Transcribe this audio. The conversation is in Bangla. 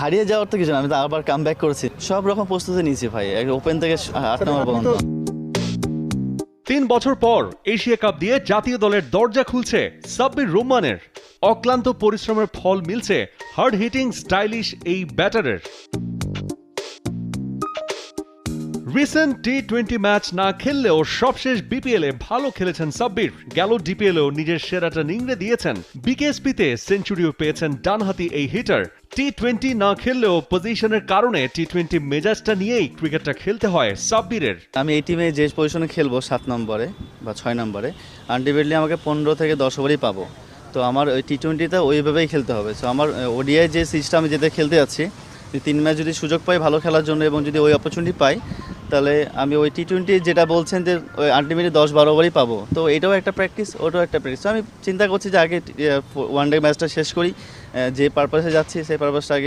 হারিয়ে যাওয়ার তো কিছু না, আমি তো আবার কাম ব্যাক করেছি, সব রকম প্রস্তুতি নিয়েছি ভাই, ওপেন থেকে 8 নম্বর পর্যন্ত। 3 বছর পর এশিয়া কাপ দিয়ে জাতীয় দলের দরজা খুলছে সাব্বির রহমানের। অক্লান্ত পরিশ্রমের ফল মিলছে হার্ড হিটিং স্টাইলিশ এই ব্যাটারের। রিসেন্ট টি-20 ম্যাচ না খেললেও সবশেষ বিপিএলে ভালো খেলেছেন সাব্বির। গেল ডিপিএলেও নিজের সেরাটা নিংড়ে দিয়েছেন। বিকেএসপিতে সেঞ্চুরিও পেয়েছেন ডানহাতি এই হিটার। টি-20 না খেললেও পজিশনের কারণে টি-20 মেজাজটা নিয়েই ক্রিকেটটা খেলতে হয় সাব্বিরের। আমি এই টিমে যে পজিশনে খেলবো 7 নম্বরে বা 6 নম্বরে, আলটিমেটলি আমাকে 15 থেকে 10 ওভারই পাবো। তো আমার ওই টি-20তে ওইভাবেই খেলতে হবে। সো আমার ওডিআই যে সিরিজটা আমি যেটা খেলতে যাচ্ছি, 3 ম্যাচ যদি সুযোগ পাই ভালো খেলার জন্য এবং যদি ওই অপরচুনিটি পাই, তাহলে আমি ওই টি-20 যেটা বলছেন যে ওই আলটিমেটলি 10-12 ওভারই পাবো। তো এটাও একটা প্র্যাকটিস, ওটাও একটা প্র্যাকটিস। আমি চিন্তা করছি যে আগে ওয়ানডে ম্যাচটা শেষ করি, যে পারপাসে যাচ্ছি সেই পারপাসটা আগে